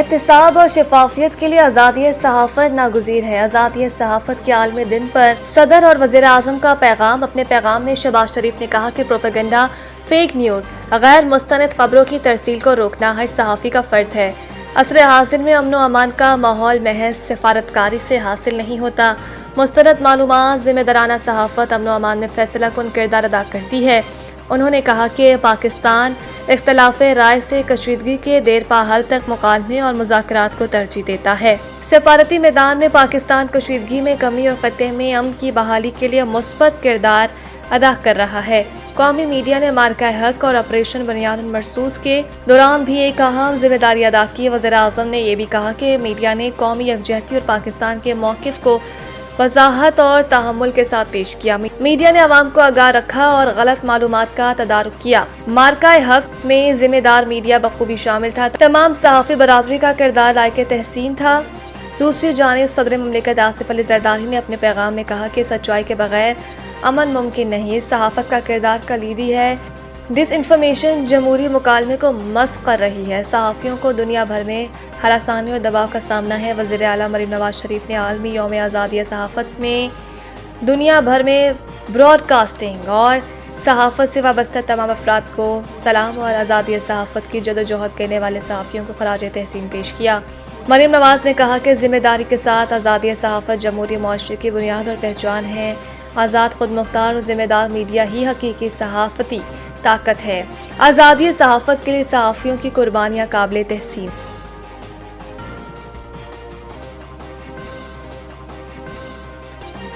احتساب اور شفافیت کے لیے آزادی صحافت ناگزیر ہے۔ آزادی صحافت کے عالمی دن پر صدر اور وزیر اعظم کا پیغام۔ اپنے پیغام میں شہباز شریف نے کہا کہ پروپیگنڈا، فیک نیوز، غیر مستند خبروں کی ترسیل کو روکنا ہر صحافی کا فرض ہے۔ عصر حاضر میں امن و امان کا ماحول محض سفارتکاری سے حاصل نہیں ہوتا۔ مستند معلومات، ذمہ دارانہ صحافت امن و امان میں فیصلہ کن کردار ادا کرتی ہے۔ انہوں نے کہا کہ پاکستان اختلاف رائے سے کشیدگی کے دیر پا حل تک مکالمے اور مذاکرات کو ترجیح دیتا ہے۔ سفارتی میدان میں پاکستان کشیدگی میں کمی اور خطے میں امن کی بحالی کے لیے مثبت کردار ادا کر رہا ہے۔ قومی میڈیا نے مارکہ حق اور آپریشن بنیاد مرصوص کے دوران بھی ایک اہم ذمہ داری ادا کی۔ وزیر اعظم نے یہ بھی کہا کہ میڈیا نے قومی یکجہتی اور پاکستان کے موقف کو وضاحت اور تحمل کے ساتھ پیش کیا۔ میڈیا نے عوام کو آگاہ رکھا اور غلط معلومات کا تدارک کیا۔ مارکہ حق میں ذمہ دار میڈیا بخوبی شامل تھا۔ تمام صحافی برادری کا کردار لائق تحسین تھا۔ دوسری جانب صدر مملکت آصف علی زرداری نے اپنے پیغام میں کہا کہ سچائی کے بغیر امن ممکن نہیں۔ صحافت کا کردار کلیدی ہے۔ ڈس انفارمیشن جمہوری مکالمے کو مسخ کر رہی ہے۔ صحافیوں کو دنیا بھر میں ہراسانی اور دباؤ کا سامنا ہے۔ وزیر اعلیٰ مریم نواز شریف نے عالمی یوم آزادی صحافت میں دنیا بھر میں براڈ کاسٹنگ اور صحافت سے وابستہ تمام افراد کو سلام اور آزادی صحافت کی جدوجہد کرنے والے صحافیوں کو خراج تحسین پیش کیا۔ مریم نواز نے کہا کہ ذمہ داری کے ساتھ آزادی صحافت جمہوری معاشرے کی بنیاد اور پہچان ہے۔ آزاد، خود مختار اور ذمہ دار میڈیا ہی حقیقی صحافتی طاقت ہے۔ آزادی صحافت کے لیے صحافیوں کی قربانیاں قابل تحسین۔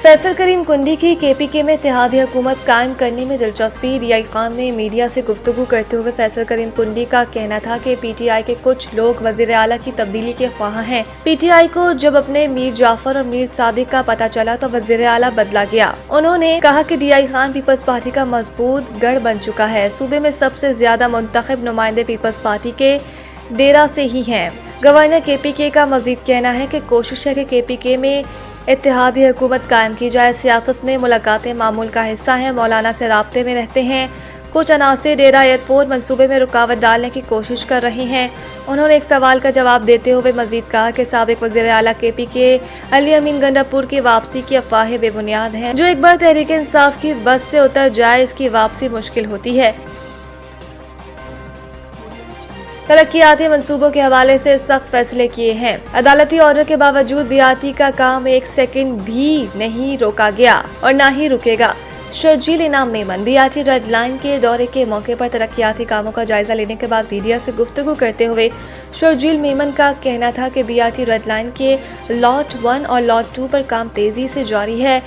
فیصل کریم کنڈی کی کے پی کے میں اتحادی حکومت قائم کرنے میں دلچسپی۔ ڈی آئی خان نے میڈیا سے گفتگو کرتے ہوئے فیصل کریم کنڈی کا کہنا تھا کہ پی ٹی آئی کے کچھ لوگ وزیر اعلیٰ کی تبدیلی کے خواہاں ہیں۔ پی ٹی آئی کو جب اپنے میر جعفر اور میر صادق کا پتہ چلا تو وزیر اعلیٰ بدلا گیا۔ انہوں نے کہا کہ D I Khan Peoples Party کا مضبوط گڑھ بن چکا ہے۔ صوبے میں سب سے زیادہ منتخب نمائندے پیپلز پارٹی کے ڈیرا سے ہی ہیں۔ گورنر کے پی کے کا مزید کہنا ہے کہ کوشش ہے کہ کے پی کے میں اتحادی حکومت قائم کی جائے۔ سیاست میں ملاقاتیں معمول کا حصہ ہیں۔ مولانا سے رابطے میں رہتے ہیں۔ کچھ عناصر ڈیرا ایئرپورٹ منصوبے میں رکاوٹ ڈالنے کی کوشش کر رہے ہیں۔ انہوں نے ایک سوال کا جواب دیتے ہوئے مزید کہا کہ سابق وزیر اعلیٰ کے پی کے علی امین گنڈا پور کی واپسی کی افواہیں بے بنیاد ہیں۔ جو ایک بار تحریک انصاف کی بس سے اتر جائے اس کی واپسی مشکل ہوتی ہے۔ ترقیاتی منصوبوں کے حوالے سے سخت فیصلے کیے ہیں۔ عدالتی آرڈر کے باوجود بی آر ٹی کا کام ایک سیکنڈ بھی نہیں روکا گیا اور نہ ہی رکے گا۔ Sharjeel Inam Memon B R T Red Line کے دورے کے موقع پر ترقیاتی کاموں کا جائزہ لینے کے بعد میڈیا سے گفتگو کرتے ہوئے شرجیل میمن کا کہنا تھا کہ B R T Red Line کے لاٹ 1 اور لاٹ 2 پر کام تیزی سے جاری ہے۔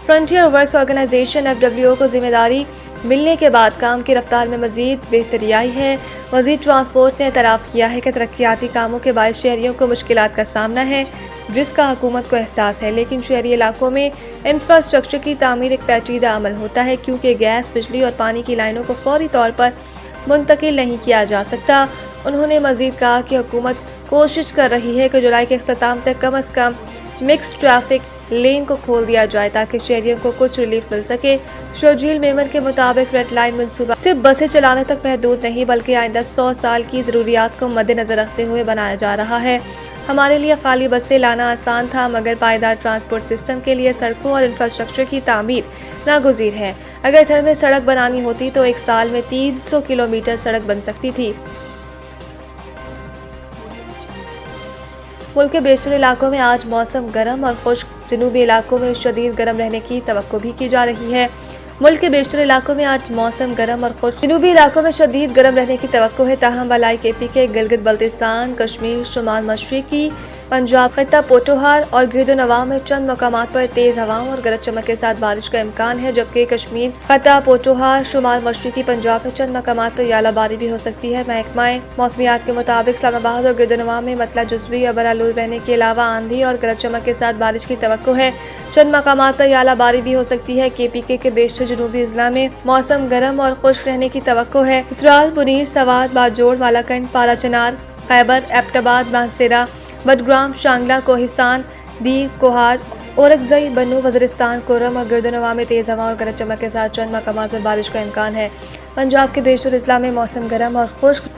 Frontier Works Organization F W کو ذمہ داری ملنے کے بعد کام کی رفتار میں مزید بہتری آئی ہے۔ وزیر ٹرانسپورٹ نے اعتراف کیا ہے کہ ترقیاتی کاموں کے باعث شہریوں کو مشکلات کا سامنا ہے جس کا حکومت کو احساس ہے، لیکن شہری علاقوں میں انفراسٹرکچر کی تعمیر ایک پیچیدہ عمل ہوتا ہے کیونکہ گیس، بجلی اور پانی کی لائنوں کو فوری طور پر منتقل نہیں کیا جا سکتا۔ انہوں نے مزید کہا کہ حکومت کوشش کر رہی ہے کہ جولائی کے اختتام تک کم از کم مکسڈ ٹریفک لین کو کھول دیا جائے تاکہ شہریوں کو کچھ ریلیف مل سکے۔ شرجیل میمن کے مطابق ریڈ لائن منصوبہ صرف بسیں چلانے تک محدود نہیں بلکہ آئندہ 100 سال کی ضروریات کو مد نظر رکھتے ہوئے بنایا جا رہا ہے۔ ہمارے لیے خالی بسیں لانا آسان تھا مگر پائیدار ٹرانسپورٹ سسٹم کے لیے سڑکوں اور انفراسٹرکچر کی تعمیر ناگزیر ہے۔ اگر شہر میں سڑک بنانی ہوتی تو ایک سال میں 300 کلومیٹر سڑک بن سکتی تھی۔ ملک کے بیشتر علاقوں میں آج موسم گرم اور خشک، جنوبی علاقوں میں شدید گرم رہنے کی توقع بھی کی جا رہی ہے۔ ملک کے بیشتر علاقوں میں آج موسم گرم اور خشک، جنوبی علاقوں میں شدید گرم رہنے کی توقع ہے۔ تاہم بالائی کے پی کے، گلگت بلتستان، کشمیر، شمال مشرقی پنجاب، خطہ پوٹوہار اور گرد و نواح میں چند مقامات پر تیز ہواؤں اور گرج چمک کے ساتھ بارش کا امکان ہے، جبکہ کشمیر، خطہ پوٹوہار، شمال مشرقی پنجاب میں چند مقامات پر ژالہ باری بھی ہو سکتی ہے۔ محکمہ موسمیات کے مطابق اسلام آباد اور گرد و نواح میں مطلع جزوی ابر آلود رہنے کے علاوہ آندھی اور گرج چمک کے ساتھ بارش کی توقع ہے۔ چند مقامات پر ژالہ باری بھی ہو سکتی ہے۔ کے پی کے بیشتر جنوبی اضلاع میں موسم گرم اور خشک رہنے کی توقع ہے۔ چترال، پونیر، سوات، باجوڑ، مالاکنڈ، پارا چنار، خیبر، ایبٹ آباد، مانسیرا، بٹگرام، شانگلہ، کوہستان، دیر، کوہار، اورکزئی، بنوں، وزیرستان، کورم اور گرد و نواح میں تیز ہوا اور گرج چمک کے ساتھ چند مقامات پر بارش کا امکان ہے۔ پنجاب کے بیشتر اضلاع میں موسم گرم اور خشک،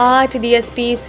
8 DSPs,